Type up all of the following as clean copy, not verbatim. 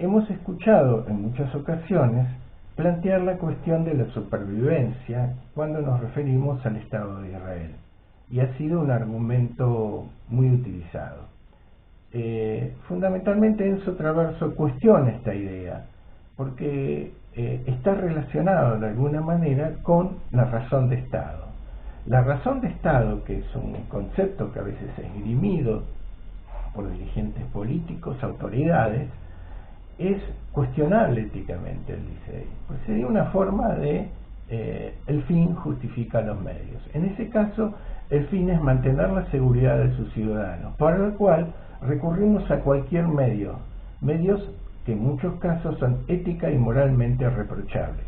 hemos escuchado en muchas ocasiones plantear la cuestión de la supervivencia cuando nos referimos al Estado de Israel, y ha sido un argumento muy utilizado. Fundamentalmente Enzo Traverso cuestiona esta idea, porque está relacionado de alguna manera con la razón de Estado. La razón de Estado, que es un concepto que a veces es esgrimido por dirigentes políticos, autoridades, es cuestionable éticamente, él dice, pues sería una forma de el fin justifica los medios. En ese caso, el fin es mantener la seguridad de sus ciudadanos, para lo cual recurrimos a cualquier medio, medios que en muchos casos son ética y moralmente reprochables.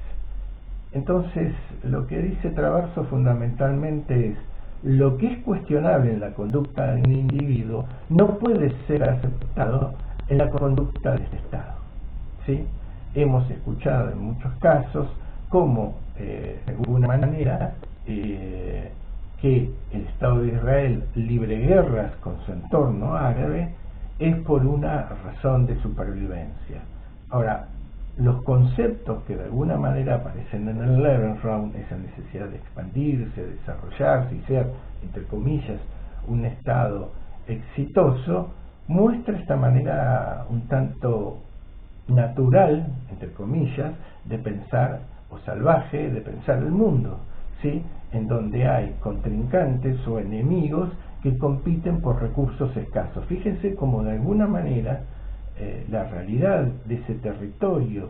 Entonces, lo que dice Traverso fundamentalmente es: lo que es cuestionable en la conducta de un individuo no puede ser aceptado en la conducta de este Estado. ¿Sí? Hemos escuchado en muchos casos cómo, de alguna manera, que el Estado de Israel libre guerras con su entorno árabe es por una razón de supervivencia. Ahora, los conceptos que de alguna manera aparecen en el Lebensraum, esa necesidad de expandirse, desarrollarse y ser, entre comillas, un Estado exitoso, muestra esta manera un tanto natural, entre comillas, de pensar, o salvaje, de pensar el mundo, ¿sí? En donde hay contrincantes o enemigos que compiten por recursos escasos. Fíjense cómo de alguna manera la realidad de ese territorio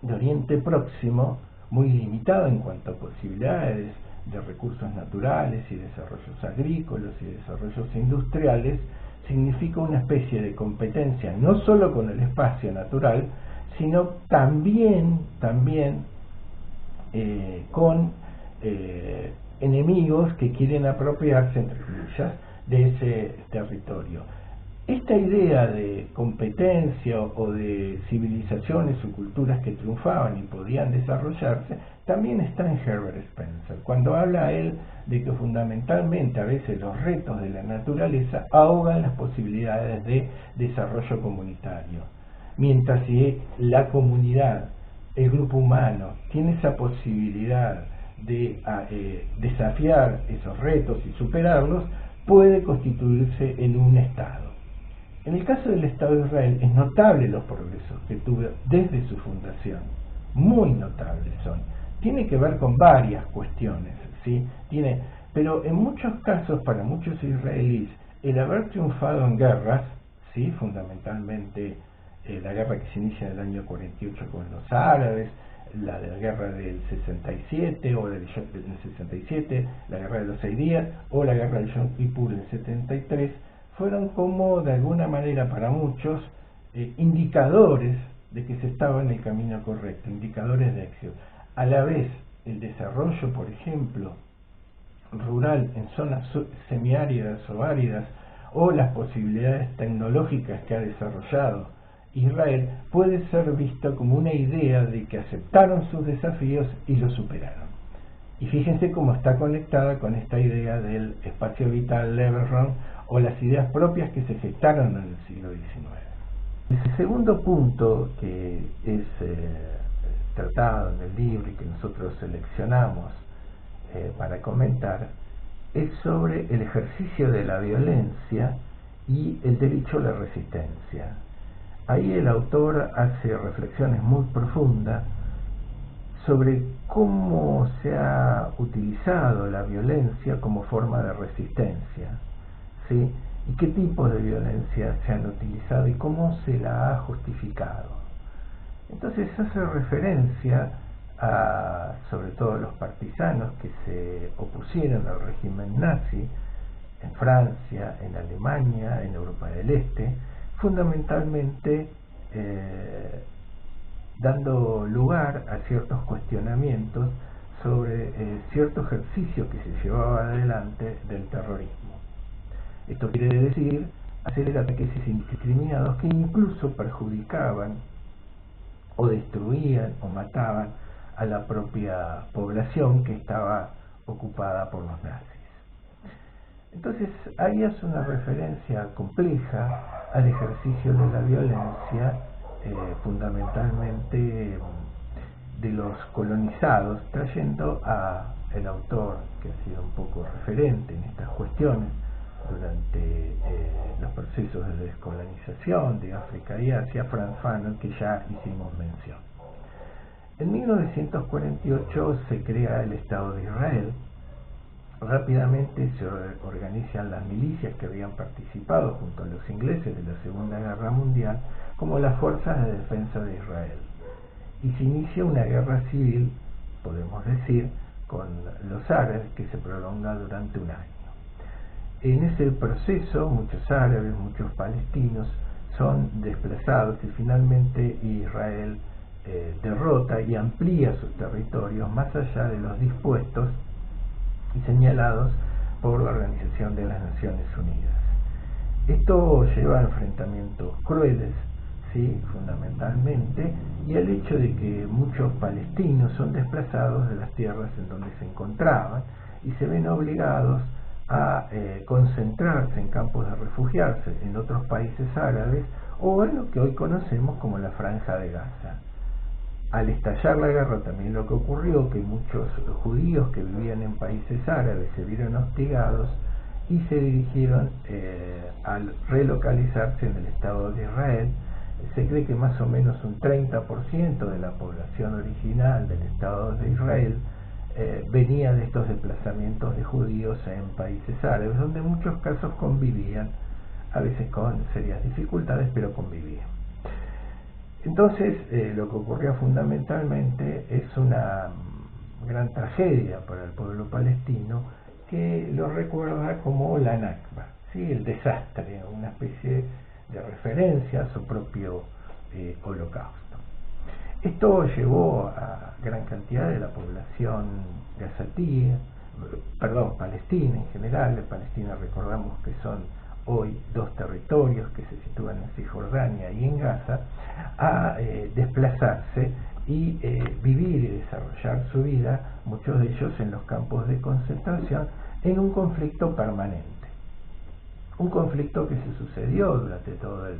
de Oriente Próximo, muy limitado en cuanto a posibilidades de recursos naturales y desarrollos agrícolas y desarrollos industriales, significa una especie de competencia no solo con el espacio natural, sino también con enemigos que quieren apropiarse, entre comillas, de ese territorio. Esta idea de competencia o de civilizaciones o culturas que triunfaban y podían desarrollarse también está en Herbert Spencer, cuando habla él de que fundamentalmente a veces los retos de la naturaleza ahogan las posibilidades de desarrollo comunitario, mientras si la comunidad, el grupo humano, tiene esa posibilidad de desafiar esos retos y superarlos, puede constituirse en un Estado. En el caso del Estado de Israel es notable los progresos que tuvo desde su fundación, muy notables son. Tiene que ver con varias cuestiones, ¿sí? Pero en muchos casos, para muchos israelíes, el haber triunfado en guerras, ¿sí? Fundamentalmente la guerra que se inicia en el año 48 con los árabes, la de la guerra del 67 o del 67, la guerra de los 6 días o la guerra del Yom Kippur del 73, fueron como de alguna manera para muchos indicadores de que se estaba en el camino correcto, indicadores de éxito. A la vez, el desarrollo, por ejemplo, rural en zonas semiáridas o áridas, o las posibilidades tecnológicas que ha desarrollado Israel, puede ser visto como una idea de que aceptaron sus desafíos y los superaron. Y fíjense cómo está conectada con esta idea del espacio vital, Lebensraum, o las ideas propias que se gestaron en el siglo XIX. El segundo punto que es tratado en el libro y que nosotros seleccionamos para comentar es sobre el ejercicio de la violencia y el derecho a la resistencia. Ahí el autor hace reflexiones muy profundas sobre cómo se ha utilizado la violencia como forma de resistencia, ¿sí? Y qué tipos de violencia se han utilizado y cómo se la ha justificado. Entonces hace referencia a, sobre todo, los partisanos que se opusieron al régimen nazi en Francia, en Alemania, en Europa del Este, fundamentalmente dando lugar a ciertos cuestionamientos sobre cierto ejercicio que se llevaba adelante del terrorismo. Esto quiere decir hacer ataques indiscriminados que incluso perjudicaban o destruían o mataban a la propia población que estaba ocupada por los nazis. Entonces, ahí es una referencia compleja al ejercicio de la violencia fundamentalmente de los colonizados, trayendo a el autor que ha sido un poco referente en estas cuestiones durante los procesos de descolonización de África y Asia, Frantz Fanon, que ya hicimos mención. En 1948 se crea el Estado de Israel. Rápidamente se organizan las milicias que habían participado junto a los ingleses de la Segunda Guerra Mundial como las Fuerzas de Defensa de Israel. Y se inicia una guerra civil, podemos decir, con los árabes que se prolonga durante un año. En ese proceso muchos árabes, muchos palestinos son desplazados y finalmente Israel derrota y amplía sus territorios más allá de los dispuestos y señalados por la Organización de las Naciones Unidas. Esto lleva a enfrentamientos crueles, sí, fundamentalmente, y el hecho de que muchos palestinos son desplazados de las tierras en donde se encontraban y se ven obligados a concentrarse en campos de refugiarse en otros países árabes o en lo que hoy conocemos como la Franja de Gaza. Al estallar la guerra también lo que ocurrió, que muchos judíos que vivían en países árabes se vieron hostigados y se dirigieron al relocalizarse en el Estado de Israel. Se cree que más o menos un 30% de la población original del Estado de Israel venía de estos desplazamientos de judíos en países árabes, donde en muchos casos convivían, a veces con serias dificultades, pero convivían. Entonces, lo que ocurrió fundamentalmente es una gran tragedia para el pueblo palestino que lo recuerda como la Nakba, ¿sí? El desastre, una especie de referencia a su propio holocausto. Esto llevó a gran cantidad de la población gazatí, palestina en general. En Palestina recordamos que son hoy dos territorios que se sitúan en Cisjordania y en Gaza, a desplazarse y vivir y desarrollar su vida, muchos de ellos en los campos de concentración, en un conflicto permanente. Un conflicto que se sucedió durante todo el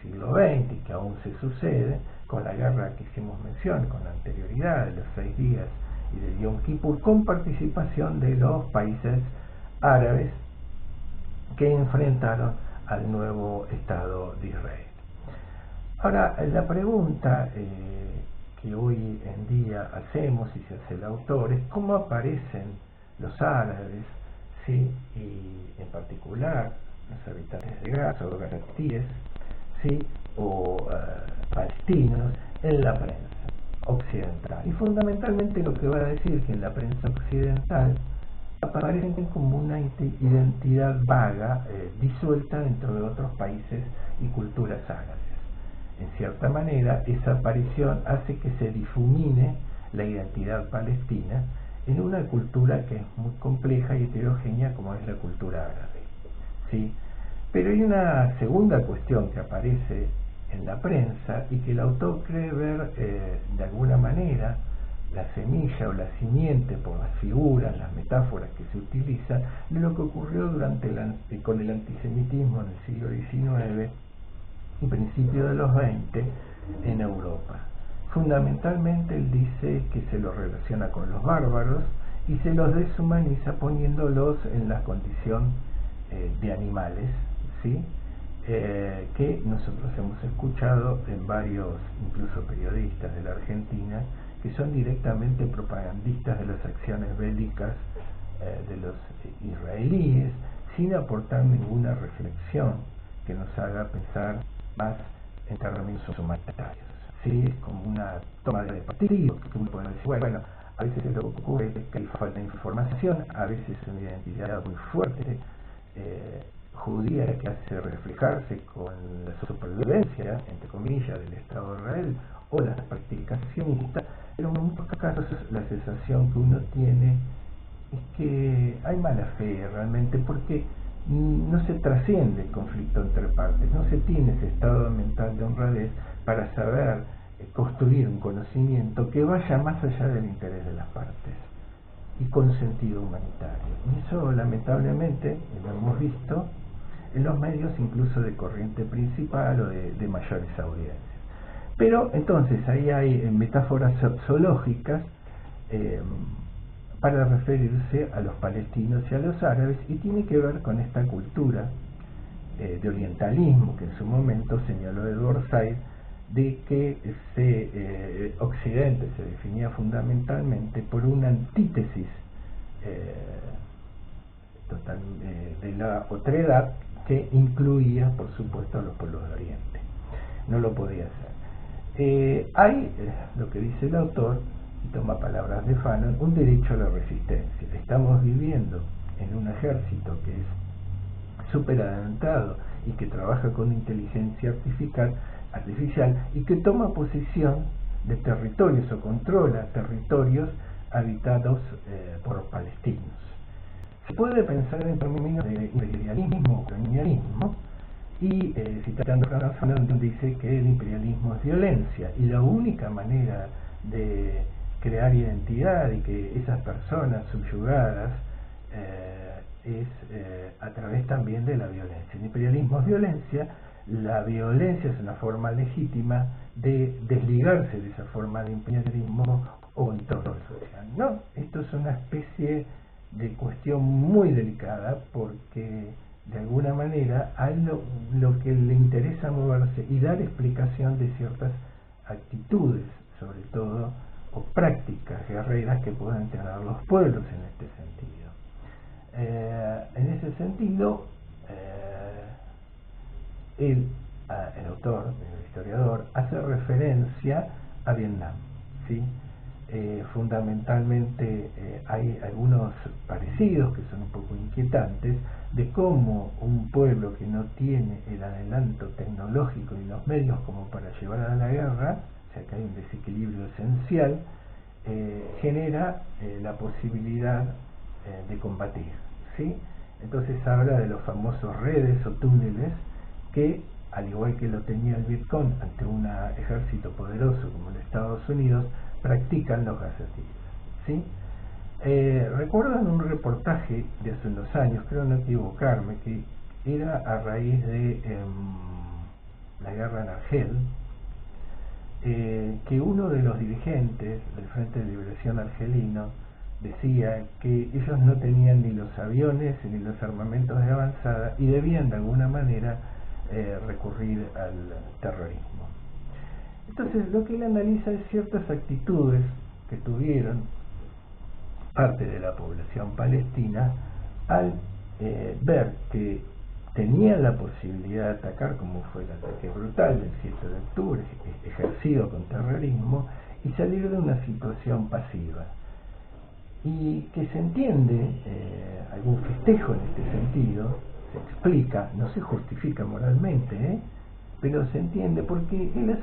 siglo XX y que aún se sucede, con la guerra que hicimos mención con anterioridad, de los 6 días y del Yom Kippur, con participación de los países árabes que enfrentaron al nuevo Estado de Israel. Ahora, la pregunta que hoy en día hacemos y se hace el autor es cómo aparecen los árabes, ¿sí? Y en particular los habitantes de Gaza o gazatíes, ¿sí? O palestinos en la prensa occidental. Y fundamentalmente lo que va a decir que en la prensa occidental aparecen como una identidad vaga, disuelta dentro de otros países y culturas árabes. En cierta manera, esa aparición hace que se difumine la identidad palestina en una cultura que es muy compleja y heterogénea como es la cultura árabe, ¿sí? Pero hay una segunda cuestión que aparece en la prensa y que el autor cree ver de alguna manera la semilla o la simiente por las figuras, las metáforas que se utilizan de lo que ocurrió con el antisemitismo en el siglo XIX y principios de los XX en Europa. Fundamentalmente él dice que se lo relaciona con los bárbaros y se los deshumaniza poniéndolos en la condición de animales, ¿sí? Que nosotros hemos escuchado en varios, incluso periodistas de la Argentina, que son directamente propagandistas de las acciones bélicas de los israelíes, sin aportar ninguna reflexión que nos haga pensar más en términos humanitarios. ¿Sí? Como una toma de partido, que uno puede decir, bueno, a veces es lo que ocurre que hay falta de información, a veces una identidad muy fuerte, judía, que hace reflejarse con la supervivencia, entre comillas, del Estado de Israel o las prácticas sionistas, pero en muchos casos la sensación que uno tiene es que hay mala fe realmente, porque no se trasciende el conflicto entre partes, no se tiene ese estado mental de honradez para saber construir un conocimiento que vaya más allá del interés de las partes y con sentido humanitario. Y eso lamentablemente lo hemos visto en los medios incluso de corriente principal o de mayores audiencias. Pero entonces ahí hay metáforas zoológicas para referirse a los palestinos y a los árabes, y tiene que ver con esta cultura de orientalismo que en su momento señaló Edward Said, de que Occidente se definía fundamentalmente por una antítesis de la otredad, que incluía por supuesto a los pueblos de Oriente. No lo podía hacer. Hay, lo que dice el autor, y toma palabras de Fanon, un derecho a la resistencia. Estamos viviendo en un ejército que es súper adelantado y que trabaja con inteligencia artificial y que toma posesión de territorios o controla territorios habitados por palestinos. Se puede pensar en términos de imperialismo o colonialismo, y citando a Fanon, dice que el imperialismo es violencia, y la única manera de crear identidad y que esas personas subyugadas es a través también de la violencia. El imperialismo es violencia, la violencia es una forma legítima de desligarse de esa forma de imperialismo o control social. No, esto es una especie de cuestión muy delicada, porque de alguna manera a lo que le interesa moverse y dar explicación de ciertas actitudes, sobre todo, o prácticas guerreras que pueden tener los pueblos en este sentido. En ese sentido, el autor, el historiador, hace referencia a Vietnam, ¿sí? Fundamentalmente hay algunos parecidos que son un poco inquietantes, de cómo un pueblo que no tiene el adelanto tecnológico y los medios como para llevar a la guerra, o sea que hay un desequilibrio esencial, genera la posibilidad de combatir, ¿sí? Entonces habla de los famosos redes o túneles que, al igual que lo tenía el Vietcong ante un ejército poderoso como el de Estados Unidos, practican los gacetillas, ¿sí? Recuerdo en un reportaje de hace unos años, creo no equivocarme, que era a raíz de la guerra en Argel, que uno de los dirigentes del Frente de Liberación Argelino decía que ellos no tenían ni los aviones ni los armamentos de avanzada y debían de alguna manera recurrir al terrorismo. Entonces lo que él analiza es ciertas actitudes que tuvieron parte de la población palestina al ver que tenían la posibilidad de atacar, como fue el ataque brutal del 7 de octubre, ejercido con terrorismo, y salir de una situación pasiva. Y que se entiende algún festejo en este sentido, se explica, no se justifica moralmente, pero se entiende porque él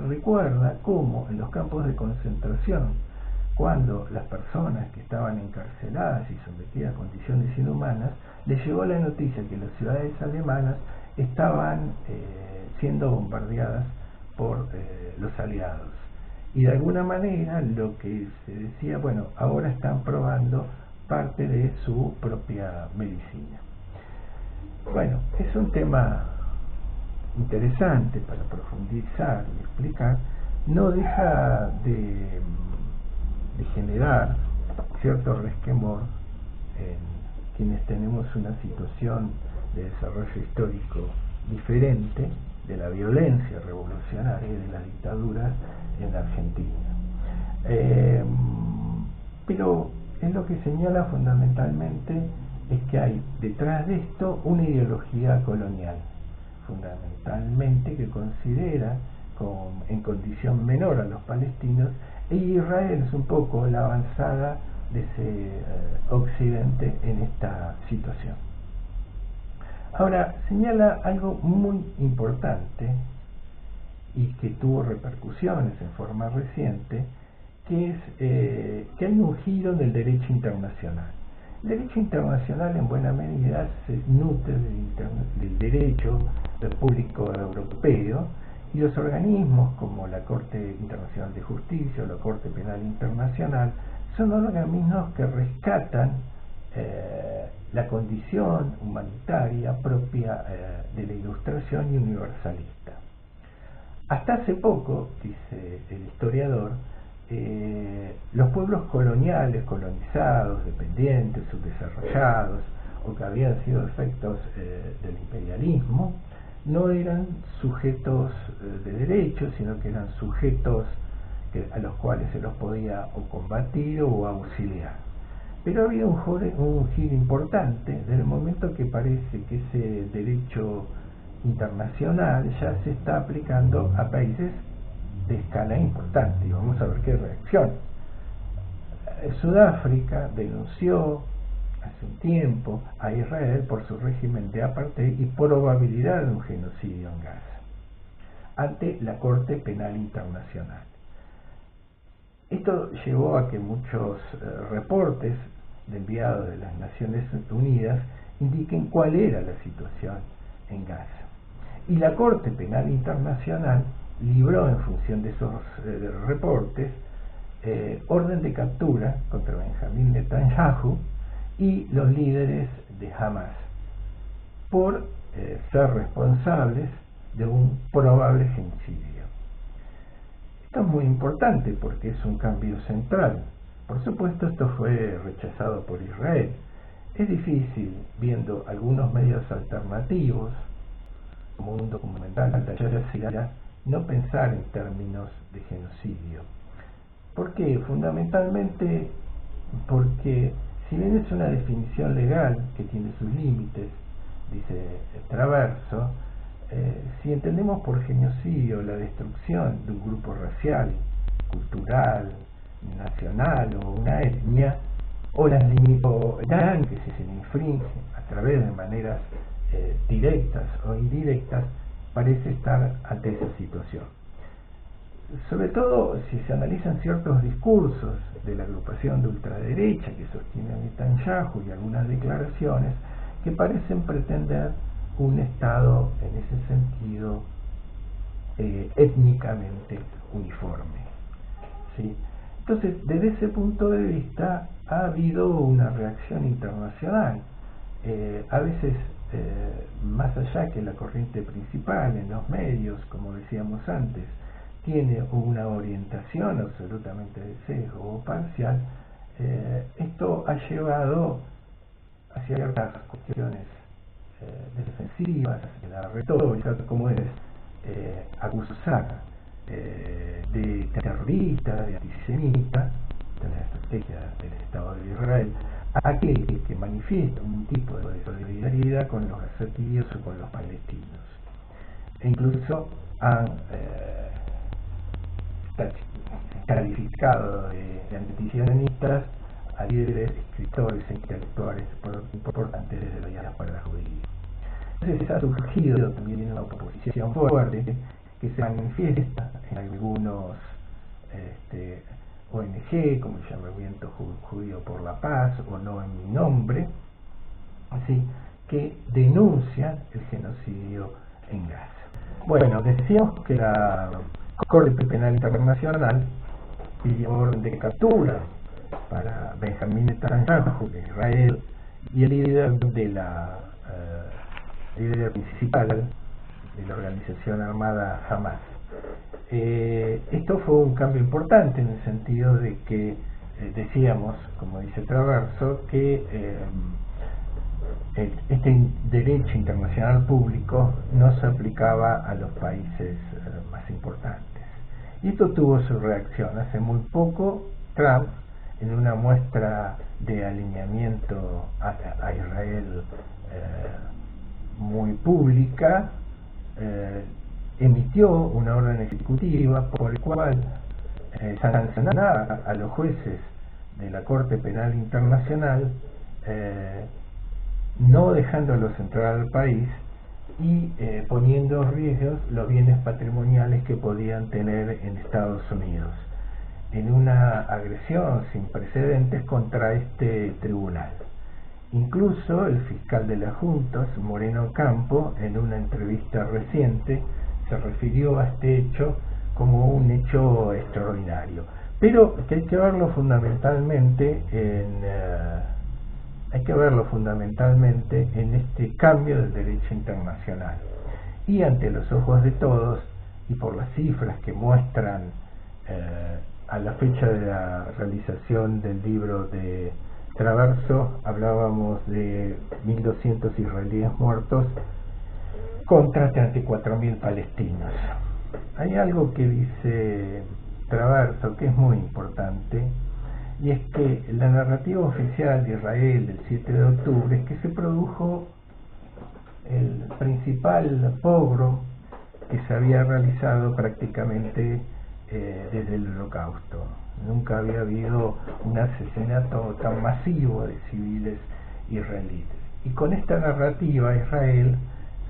recuerda cómo en los campos de concentración, cuando las personas que estaban encarceladas y sometidas a condiciones inhumanas, les llegó la noticia que las ciudades alemanas estaban siendo bombardeadas por los aliados. Y de alguna manera lo que se decía, bueno, ahora están probando parte de su propia medicina. Bueno, es un tema interesante para profundizar y explicar, no deja de generar cierto resquemor en quienes tenemos una situación de desarrollo histórico diferente de la violencia revolucionaria y de las dictaduras en Argentina. Pero es lo que señala fundamentalmente es que hay detrás de esto una ideología colonial, fundamentalmente que considera en condición menor a los palestinos, e Israel es un poco la avanzada de ese Occidente en esta situación. Ahora, señala algo muy importante y que tuvo repercusiones en forma reciente, que es que hay un giro del derecho internacional. El derecho internacional en buena medida se nutre del derecho público europeo, y los organismos como la Corte Internacional de Justicia o la Corte Penal Internacional son organismos que rescatan la condición humanitaria propia de la Ilustración y universalista. hasta hace poco, dice el historiador, los pueblos coloniales, colonizados, dependientes, subdesarrollados, o que habían sido efectos del imperialismo, no eran sujetos de derechos, sino que eran sujetos a los cuales se los podía o combatir o auxiliar. Pero había un giro importante desde el momento que parece que ese derecho internacional ya se está aplicando a países de escala importante, y vamos a ver qué reacción. Sudáfrica denunció hace un tiempo a Israel por su régimen de apartheid y probabilidad de un genocidio en Gaza ante la Corte Penal Internacional. Esto llevó a que muchos reportes de enviados de las Naciones Unidas indiquen cuál era la situación en Gaza. Y la Corte Penal Internacional libró, en función de esos reportes, orden de captura contra Benjamín Netanyahu y los líderes de Hamas por ser responsables de un probable genocidio. Esto es muy importante porque es un cambio central. Por supuesto, esto fue rechazado por Israel. Es difícil, viendo algunos medios alternativos, como un documental de Al Jazeera, no pensar en términos de genocidio. ¿Por qué? Fundamentalmente porque, si bien es una definición legal que tiene sus límites, dice Traverso, si entendemos por genocidio la destrucción de un grupo racial, cultural, nacional o una etnia, o las limitaciones que se infringen a través de maneras directas o indirectas, parece estar ante esa situación. Sobre todo si se analizan ciertos discursos de la agrupación de ultraderecha que sostiene a Netanyahu y algunas declaraciones que parecen pretender un Estado en ese sentido étnicamente uniforme, ¿sí? Entonces, desde ese punto de vista ha habido una reacción internacional, a veces más allá que la corriente principal en los medios, como decíamos antes, tiene una orientación absolutamente de sesgo o parcial, esto ha llevado a ciertas cuestiones defensivas de la retórica, como es acusar de terrorista, de antisemita, de la estrategia del Estado de Israel, a aquel que manifiesta un tipo de solidaridad con los gazatíes o con los palestinos. E incluso han calificado de antisionistas a líderes, escritores e intelectuales importantes desde la diáspora judía. Entonces ha surgido también una oposición fuerte que se manifiesta en algunos ONG, como se llama Movimiento Judío por la Paz, o No en mi nombre, así que denuncian el genocidio en Gaza. Bueno, decíamos que la Corte Penal Internacional pidió orden de captura para Benjamín Netanyahu de Israel y el líder de la líder principal de la organización armada Hamas. Esto fue un cambio importante en el sentido de que decíamos, como dice Traverso, que este derecho internacional público no se aplicaba a los países más importantes. Y esto tuvo su reacción. Hace muy poco, Trump, en una muestra de alineamiento a Israel muy pública, emitió una orden ejecutiva por el cual sancionaba a los jueces de la Corte Penal Internacional, no dejándolos entrar al país y poniendo en riesgo los bienes patrimoniales que podían tener en Estados Unidos, en una agresión sin precedentes contra este tribunal. Incluso el fiscal de las Juntas, Moreno Campo, en una entrevista reciente, se refirió a este hecho como un hecho extraordinario. Pero que hay que verlo fundamentalmente en este cambio del derecho internacional. Y ante los ojos de todos, y por las cifras que muestran a la fecha de la realización del libro de Traverso, hablábamos de 1.200 israelíes muertos contra 34.000 palestinos. Hay algo que dice Traverso que es muy importante, y es que la narrativa oficial de Israel del 7 de octubre es que se produjo el principal pogrom que se había realizado prácticamente desde el Holocausto. Nunca había habido un asesinato tan masivo de civiles israelíes. Y con esta narrativa Israel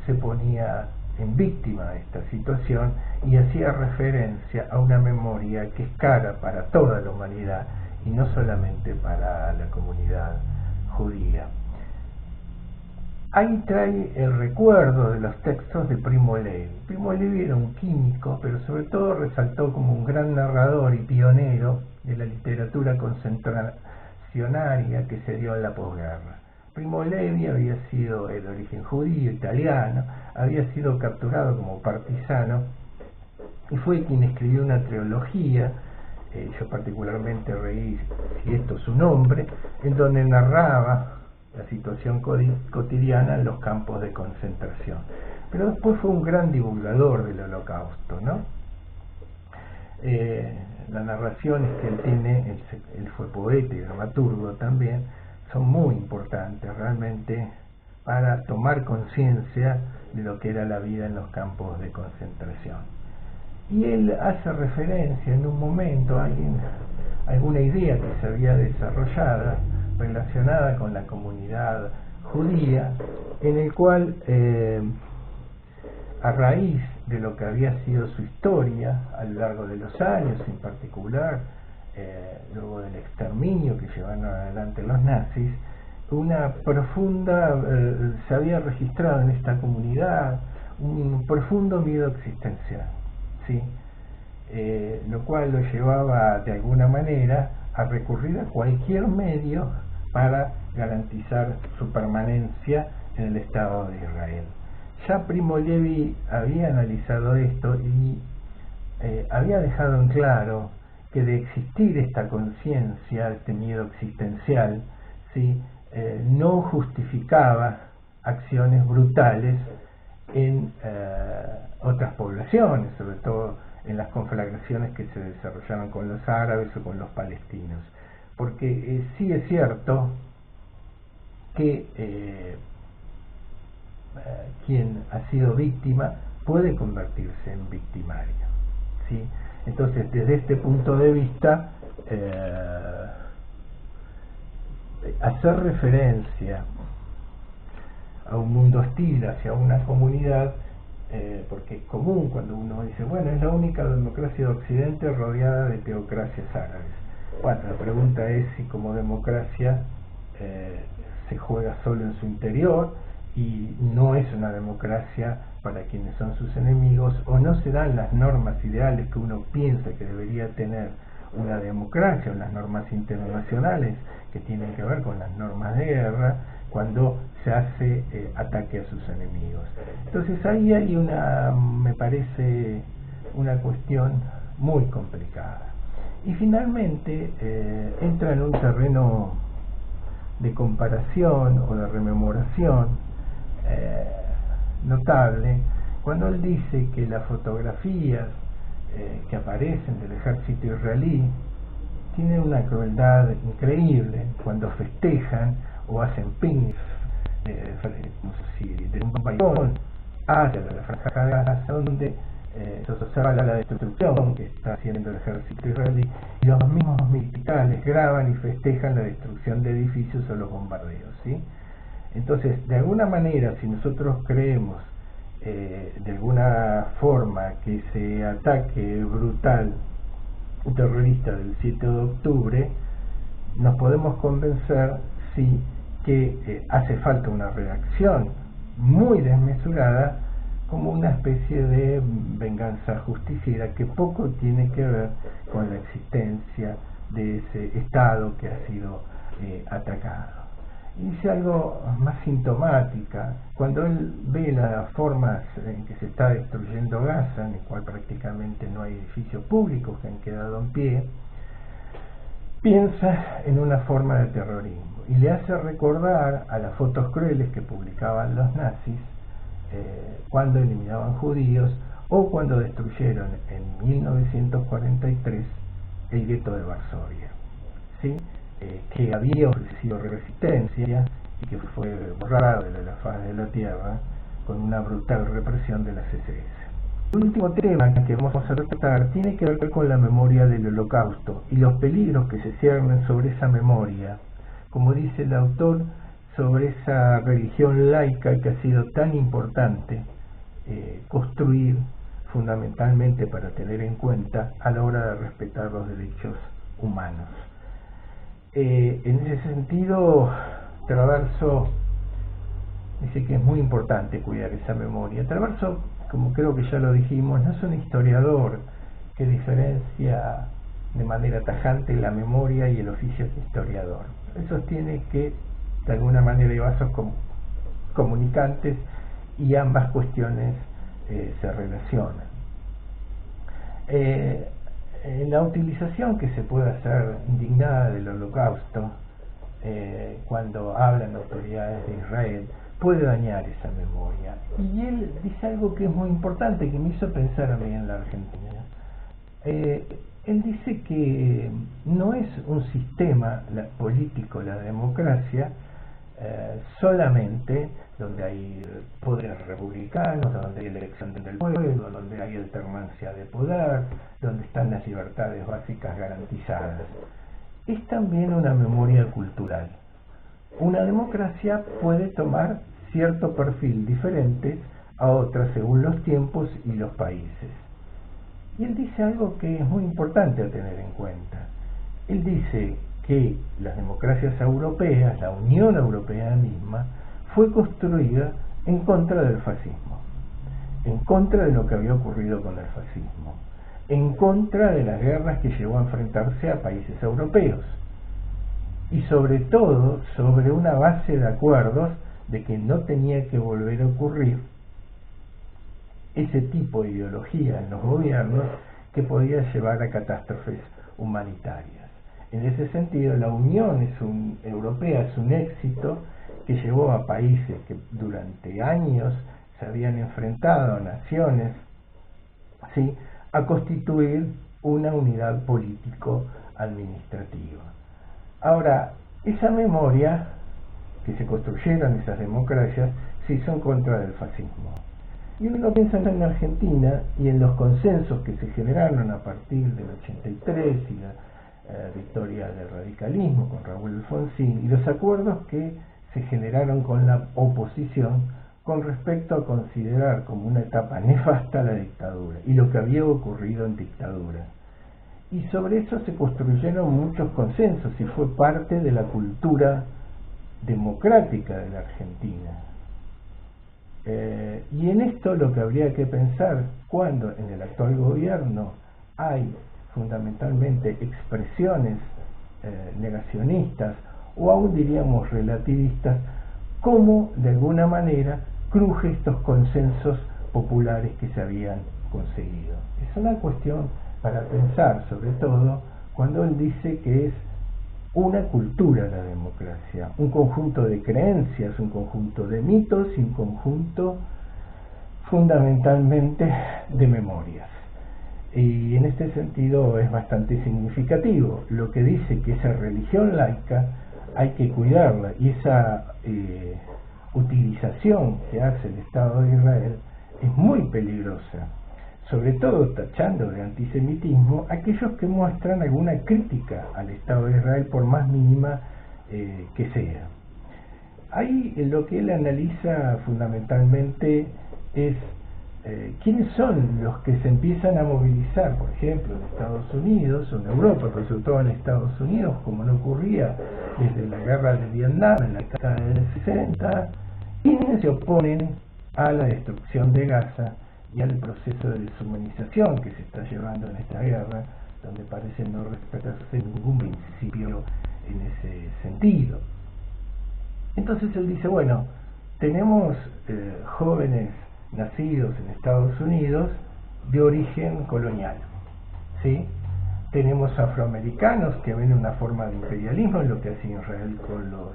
se ponía en víctima de esta situación y hacía referencia a una memoria que es cara para toda la humanidad y no solamente para la comunidad judía. Ahí trae el recuerdo de los textos de Primo Levi. Primo Levi era un químico, pero sobre todo resaltó como un gran narrador y pionero de la literatura concentracionaria que se dio en la posguerra. Primo Levi había sido de origen judío, italiano, había sido capturado como partisano y fue quien escribió una trilogía, yo particularmente reí si esto es su nombre, en donde narraba la situación cotidiana en los campos de concentración. Pero después fue un gran divulgador del Holocausto, ¿no? Las narraciones que él tiene, él fue poeta y dramaturgo también, son muy importantes realmente para tomar conciencia de lo que era la vida en los campos de concentración. Y él hace referencia en un momento a alguna idea que se había desarrollado relacionada con la comunidad judía, en el cual a raíz de lo que había sido su historia a lo largo de los años, en particular luego del exterminio que llevaron adelante los nazis, una profunda se había registrado en esta comunidad un profundo miedo existencial, ¿sí? Lo cual lo llevaba de alguna manera a recurrir a cualquier medio para garantizar su permanencia en el Estado de Israel. Ya Primo Levi había analizado esto y había dejado en claro que de existir esta conciencia, este miedo existencial, ¿sí? No justificaba acciones brutales en otras poblaciones, sobre todo en las conflagraciones que se desarrollaron con los árabes o con los palestinos, porque sí es cierto que quien ha sido víctima puede convertirse en victimario, ¿sí? Entonces, desde este punto de vista, hacer referencia a un mundo hostil hacia una comunidad, porque es común cuando uno dice, bueno, es la única democracia de Occidente rodeada de teocracias árabes. Bueno, la pregunta es si como democracia se juega solo en su interior y no es una democracia para quienes son sus enemigos, o no se dan las normas ideales que uno piensa que debería tener una democracia, unas normas internacionales que tienen que ver con las normas de guerra, cuando se hace ataque a sus enemigos. Entonces ahí hay me parece, una cuestión muy complicada. Y finalmente entra en un terreno de comparación o de rememoración notable cuando él dice que las fotografías que aparecen del ejército israelí tienen una crueldad increíble cuando festejan o hacen picnic de un pabellón hacia la franja de Gaza, donde se observa la destrucción que está haciendo el ejército israelí, y los mismos militares graban y festejan la destrucción de edificios o los bombardeos, ¿sí? Entonces, de alguna manera, si nosotros creemos de alguna forma que ese ataque brutal terrorista del 7 de octubre, nos podemos convencer sí que hace falta una reacción muy desmesurada, como una especie de venganza justiciera que poco tiene que ver con la existencia de ese Estado que ha sido atacado. Y dice algo más sintomática. Cuando él ve las formas en que se está destruyendo Gaza, en el cual prácticamente no hay edificios públicos que han quedado en pie, piensa en una forma de terrorismo y le hace recordar a las fotos crueles que publicaban los nazis cuando eliminaban judíos o cuando destruyeron en 1943 el gueto de Varsovia, ¿sí? Que había ofrecido resistencia y que fue borrado de la faz de la tierra con una brutal represión de las SS. El último tema que vamos a tratar tiene que ver con la memoria del Holocausto y los peligros que se ciernen sobre esa memoria, como dice el autor, sobre esa religión laica que ha sido tan importante construir fundamentalmente para tener en cuenta a la hora de respetar los derechos humanos. En ese sentido, Traverso dice que es muy importante cuidar esa memoria. Traverso, como creo que ya lo dijimos, no es un historiador que diferencia de manera tajante la memoria y el oficio de historiador. Él sostiene que de alguna manera hay vasos comunicantes y ambas cuestiones se relacionan. La utilización que se puede hacer indignada del Holocausto cuando hablan autoridades de Israel puede dañar esa memoria. Y él dice algo que es muy importante, que me hizo pensar a mí en la Argentina. Él dice que no es un sistema político, la democracia, solamente donde hay poderes republicanos, donde hay elección del pueblo, donde hay alternancia de poder, donde están las libertades básicas garantizadas. Es también una memoria cultural. Una democracia puede tomar cierto perfil diferente a otra según los tiempos y los países. Y él dice algo que es muy importante a tener en cuenta. Él dice que las democracias europeas, la Unión Europea misma, fue construida en contra del fascismo, en contra de lo que había ocurrido con el fascismo, en contra de las guerras que llevó a enfrentarse a países europeos, y sobre todo sobre una base de acuerdos de que no tenía que volver a ocurrir ese tipo de ideología en los gobiernos que podía llevar a catástrofes humanitarias. En ese sentido, la Unión Europea es un éxito que llevó a países que durante años se habían enfrentado a naciones, ¿sí?, a constituir una unidad político-administrativa. Ahora, esa memoria que se construyeron esas democracias se hizo en contra del fascismo. Y uno piensa en Argentina y en los consensos que se generaron a partir del 83 y la victoria del radicalismo con Raúl Alfonsín y los acuerdos que se generaron con la oposición con respecto a considerar como una etapa nefasta la dictadura y lo que había ocurrido en dictadura. Y sobre eso se construyeron muchos consensos y fue parte de la cultura democrática de la Argentina. Y en esto lo que habría que pensar cuando en el actual gobierno hay fundamentalmente expresiones negacionistas o aún diríamos relativistas, cómo de alguna manera cruje estos consensos populares que se habían conseguido. Es una cuestión para pensar, sobre todo cuando él dice que es una cultura la democracia, un conjunto de creencias, un conjunto de mitos y un conjunto fundamentalmente de memorias. Y en este sentido es bastante significativo lo que dice que esa religión laica hay que cuidarla y esa utilización que hace el Estado de Israel es muy peligrosa, sobre todo tachando de antisemitismo aquellos que muestran alguna crítica al Estado de Israel por más mínima que sea. Ahí lo que él analiza fundamentalmente es quiénes son los que se empiezan a movilizar, por ejemplo, en Estados Unidos o en Europa, pero sobre todo en Estados Unidos, como no ocurría desde la guerra de Vietnam en la década del 60, quienes se oponen a la destrucción de Gaza y al proceso de deshumanización que se está llevando en esta guerra, donde parece no respetarse ningún principio en ese sentido. Entonces él dice, bueno, tenemos jóvenes nacidos en Estados Unidos de origen colonial, ¿sí? Tenemos afroamericanos que ven una forma de imperialismo en lo que hacía Israel con los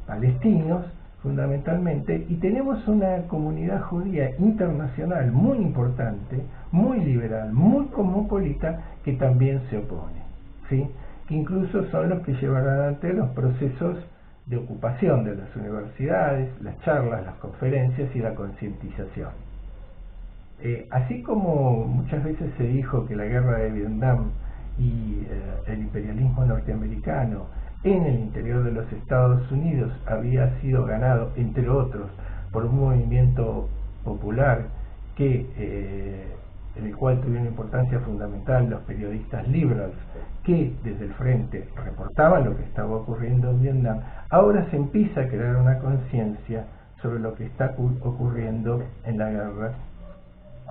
palestinos, fundamentalmente, y tenemos una comunidad judía internacional muy importante, muy liberal, muy cosmopolita, que también se opone, ¿sí? Que incluso son los que llevan adelante los procesos de ocupación de las universidades, las charlas, las conferencias y la concientización. Así como muchas veces se dijo que la guerra de Vietnam y el imperialismo norteamericano en el interior de los Estados Unidos había sido ganado, entre otros, por un movimiento popular en el cual tuvieron importancia fundamental los periodistas liberals que desde el frente reportaban lo que estaba ocurriendo en Vietnam. Ahora se empieza a crear una conciencia sobre lo que está ocurriendo en la guerra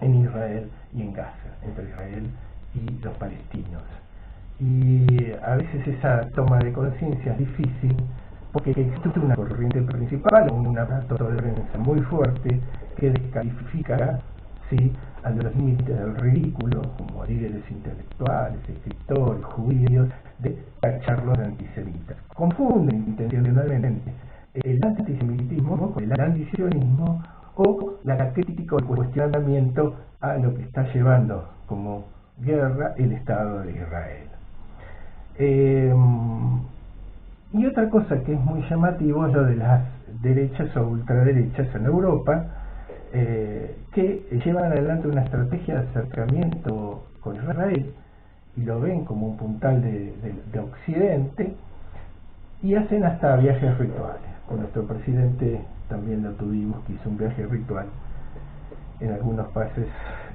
en Israel y en Gaza, entre Israel y los palestinos. Y a veces esa toma de conciencia es difícil porque existe una corriente principal, un aparato de prensa muy fuerte que descalifica, ¿sí?, a los límites del ridículo, como líderes intelectuales, escritores, judíos, de tacharlos de antisemitas. Confunden intencionalmente el antisemitismo con el antisionismo o la crítica o el cuestionamiento a lo que está llevando como guerra el Estado de Israel. Y otra cosa que es muy llamativo es lo de las derechas o ultraderechas en Europa, que llevan adelante una estrategia de acercamiento con Israel y lo ven como un puntal de Occidente, y hacen hasta viajes rituales. Con nuestro presidente también lo tuvimos, que hizo un viaje ritual en algunos países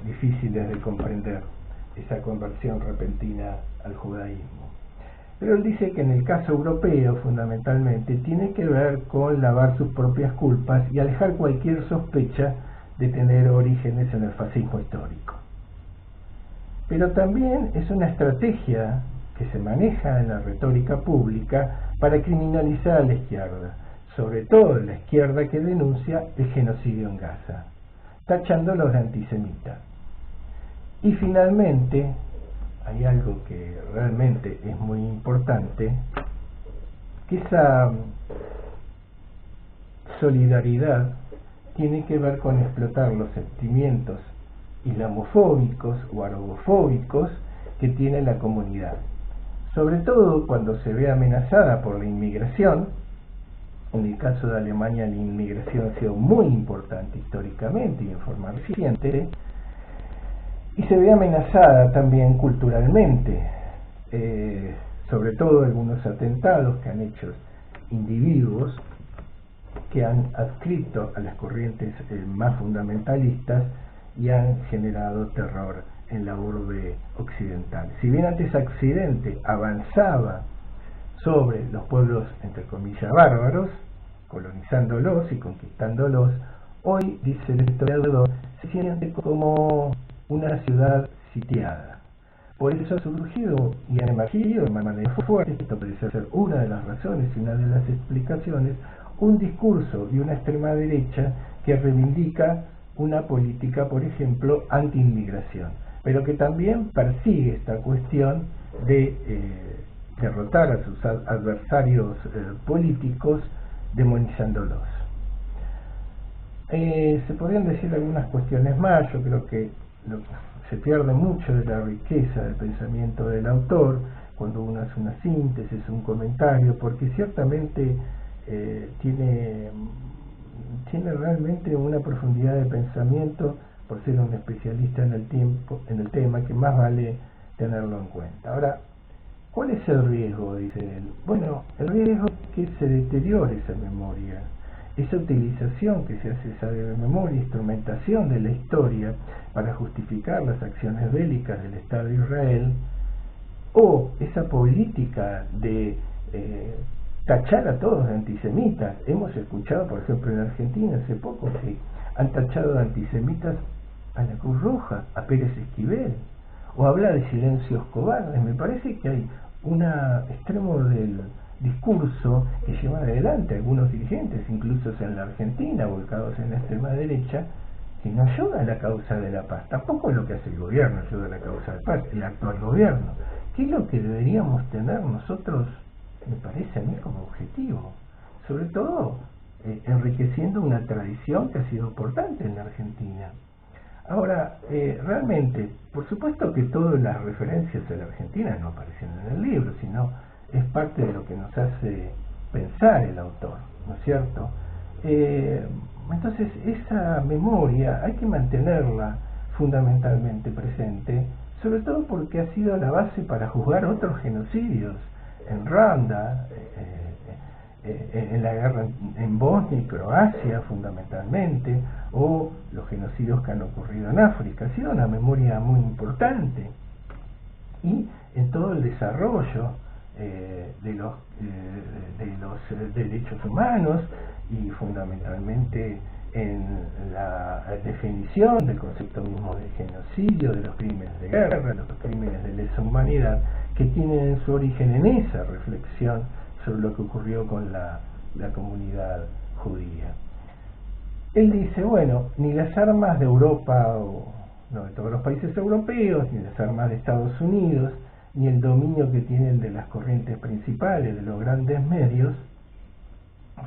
difíciles de comprender esa conversión repentina al judaísmo. Pero él dice que en el caso europeo, fundamentalmente, tiene que ver con lavar sus propias culpas y alejar cualquier sospecha de tener orígenes en el fascismo histórico. Pero también es una estrategia que se maneja en la retórica pública para criminalizar a la izquierda, sobre todo la izquierda que denuncia el genocidio en Gaza, tachándolos de antisemitas. Y finalmente, hay algo que realmente es muy importante, que esa solidaridad tiene que ver con explotar los sentimientos islamofóbicos o arabofóbicos que tiene la comunidad, sobre todo cuando se ve amenazada por la inmigración. En el caso de Alemania, la inmigración ha sido muy importante históricamente y en forma reciente, y se ve amenazada también culturalmente, sobre todo algunos atentados que han hecho individuos que han adscrito a las corrientes más fundamentalistas y han generado terror en la urbe occidental. Si bien antes Occidente avanzaba sobre los pueblos, entre comillas, bárbaros, colonizándolos y conquistándolos, hoy, dice el historiador, se siente como una ciudad sitiada. Por eso ha surgido y ha emergido de manera fuerte, esto puede ser una de las razones y una de las explicaciones, un discurso de una extrema derecha que reivindica una política, por ejemplo, anti-inmigración, pero que también persigue esta cuestión de derrotar a sus adversarios políticos demonizándolos. Se podrían decir algunas cuestiones más. Yo creo que se pierde mucho de la riqueza del pensamiento del autor cuando uno hace una síntesis, un comentario, porque ciertamente tiene realmente una profundidad de pensamiento por ser un especialista en el tema, que más vale tenerlo en cuenta. Ahora, ¿cuál es el riesgo?, dice él. Bueno, el riesgo es que se deteriore esa memoria, esa utilización que se hace esa memoria, instrumentación de la historia para justificar las acciones bélicas del Estado de Israel, o esa política de tachar a todos de antisemitas. Hemos escuchado, por ejemplo, en Argentina hace poco que han tachado de antisemitas a la Cruz Roja, a Pérez Esquivel, o habla de silencios cobardes. Me parece que hay un extremo del discurso que llevan adelante algunos dirigentes, incluso en la Argentina, volcados en la extrema derecha, que no ayuda a la causa de la paz. Tampoco es lo que hace el gobierno ayuda a la causa de la paz, el actual gobierno. ¿Qué es lo que deberíamos tener nosotros, me parece a mí, como objetivo? Sobre todo, enriqueciendo una tradición que ha sido importante en la Argentina. Ahora, realmente, por supuesto que todas las referencias a la Argentina no aparecen en el libro, sino es parte de lo que nos hace pensar el autor, ¿no es cierto? Entonces, esa memoria hay que mantenerla fundamentalmente presente, sobre todo porque ha sido la base para juzgar otros genocidios en Ruanda, en la guerra en Bosnia y Croacia fundamentalmente, o los genocidios que han ocurrido en África. Ha sido una memoria muy importante, y en todo el desarrollo de los derechos humanos, y fundamentalmente en la definición del concepto mismo de genocidio, de los crímenes de guerra, de los crímenes de lesa humanidad, que tienen su origen en esa reflexión sobre lo que ocurrió con la comunidad judía. Él dice, bueno, ni las armas de Europa, o no de todos los países europeos, ni las armas de Estados Unidos, ni el dominio que tienen de las corrientes principales, de los grandes medios,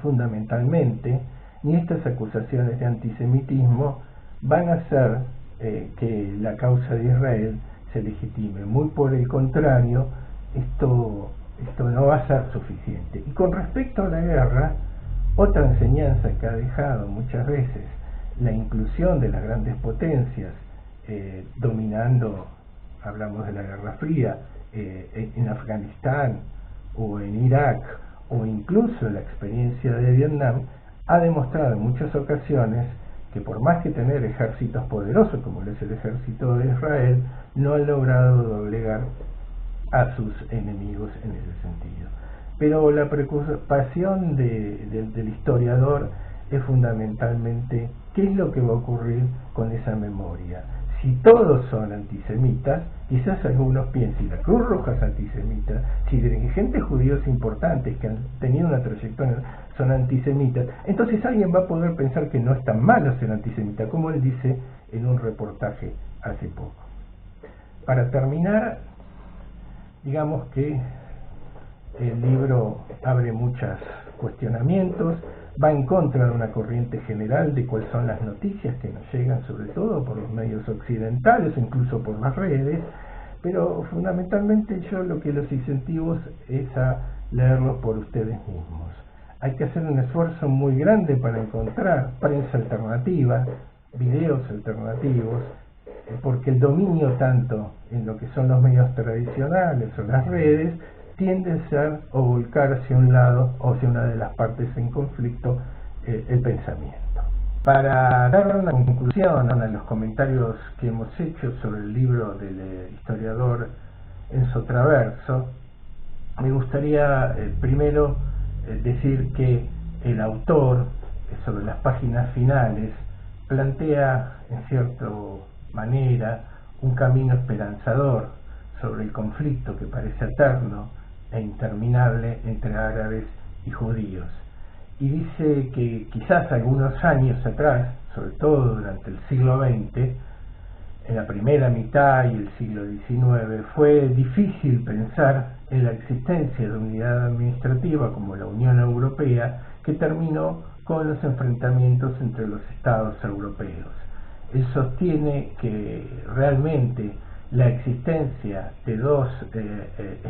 fundamentalmente, ni estas acusaciones de antisemitismo van a hacer que la causa de Israel se legitime. Muy por el contrario, esto no va a ser suficiente. Y con respecto a la guerra, otra enseñanza que ha dejado muchas veces la inclusión de las grandes potencias dominando, hablamos de la Guerra Fría, en Afganistán o en Irak, o incluso la experiencia de Vietnam, ha demostrado en muchas ocasiones que por más que tener ejércitos poderosos como es el ejército de Israel, no han logrado doblegar a sus enemigos en ese sentido. Pero la preocupación del historiador es fundamentalmente qué es lo que va a ocurrir con esa memoria. Si todos son antisemitas, quizás algunos piensen, la Cruz Roja es antisemita, si dirigentes judíos importantes que han tenido una trayectoria son antisemitas, entonces alguien va a poder pensar que no es tan malo ser antisemita, como él dice en un reportaje hace poco. Para terminar, digamos que el libro abre muchos cuestionamientos, va en contra de una corriente general de cuáles son las noticias que nos llegan, sobre todo por los medios occidentales, incluso por las redes, pero fundamentalmente yo lo que los incentivo es a leerlos por ustedes mismos. Hay que hacer un esfuerzo muy grande para encontrar prensa alternativa, videos alternativos, porque el dominio tanto en lo que son los medios tradicionales o las redes tiende a ser o volcar hacia un lado o hacia una de las partes en conflicto el pensamiento. Para dar una conclusión a los comentarios que hemos hecho sobre el libro del historiador Enzo Traverso, me gustaría primero decir que el autor, sobre las páginas finales, plantea en cierta manera un camino esperanzador sobre el conflicto que parece eterno e interminable entre árabes y judíos, y dice que quizás algunos años atrás, sobre todo durante el siglo XX, en la primera mitad y el siglo XIX, fue difícil pensar en la existencia de unidad administrativa como la Unión Europea, que terminó con los enfrentamientos entre los estados europeos. Él sostiene que realmente la existencia de dos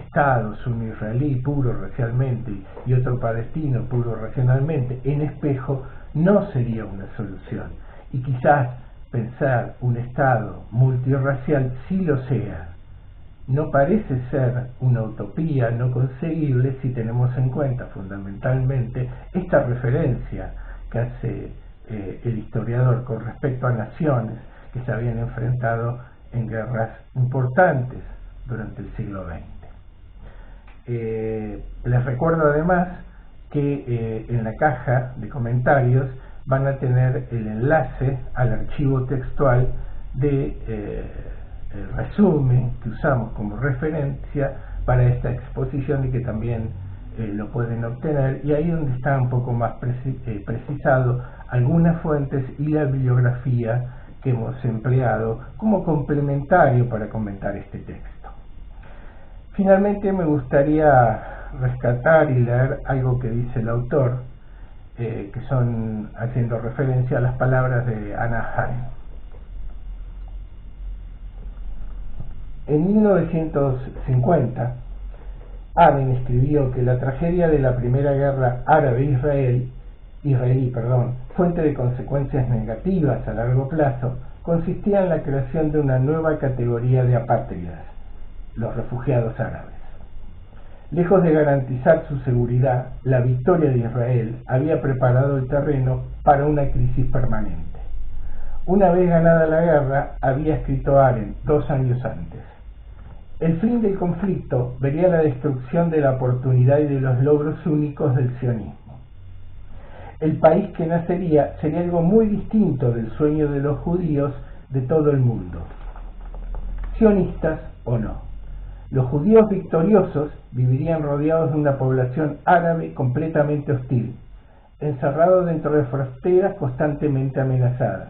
estados, uno israelí puro racialmente y otro palestino puro racionalmente, en espejo, no sería una solución. Y quizás pensar un estado multirracial sí lo sea. No parece ser una utopía no conseguible si tenemos en cuenta fundamentalmente esta referencia que hace el historiador con respecto a naciones que se habían enfrentado en guerras importantes durante el siglo XX. Les recuerdo además que en la caja de comentarios van a tener el enlace al archivo textual de el resumen que usamos como referencia para esta exposición y que también lo pueden obtener, y ahí donde está un poco más precisado algunas fuentes y la bibliografía que hemos empleado como complementario para comentar este texto. Finalmente me gustaría rescatar y leer algo que dice el autor, que son haciendo referencia a las palabras de Hannah Arendt. En 1950, Arendt escribió que la tragedia de la Primera Guerra Árabe-Israelí, fuente de consecuencias negativas a largo plazo, consistía en la creación de una nueva categoría de apátridas, los refugiados árabes. Lejos de garantizar su seguridad, la victoria de Israel había preparado el terreno para una crisis permanente. Una vez ganada la guerra, había escrito Arendt 2 años antes: el fin del conflicto vería la destrucción de la oportunidad y de los logros únicos del sionismo. El país que nacería sería algo muy distinto del sueño de los judíos de todo el mundo, sionistas o no. Los judíos victoriosos vivirían rodeados de una población árabe completamente hostil, encerrados dentro de fronteras constantemente amenazadas,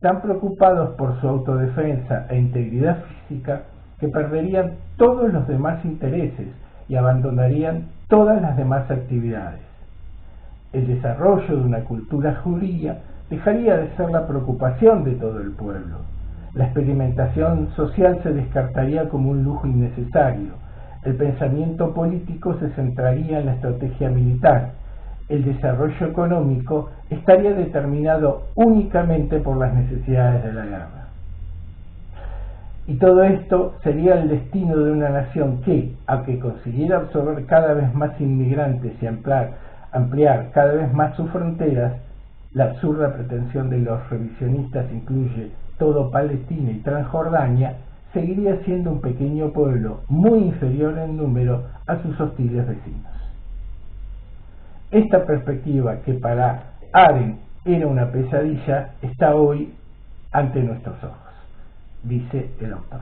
tan preocupados por su autodefensa e integridad física que perderían todos los demás intereses y abandonarían todas las demás actividades. El desarrollo de una cultura judía dejaría de ser la preocupación de todo el pueblo. La experimentación social se descartaría como un lujo innecesario. El pensamiento político se centraría en la estrategia militar. El desarrollo económico estaría determinado únicamente por las necesidades de la guerra. Y todo esto sería el destino de una nación que, aunque consiguiera absorber cada vez más inmigrantes y ampliar cada vez más sus fronteras, la absurda pretensión de los revisionistas incluye todo Palestina y Transjordania, seguiría siendo un pequeño pueblo muy inferior en número a sus hostiles vecinos. Esta perspectiva, que para Arendt era una pesadilla, está hoy ante nuestros ojos, dice el autor.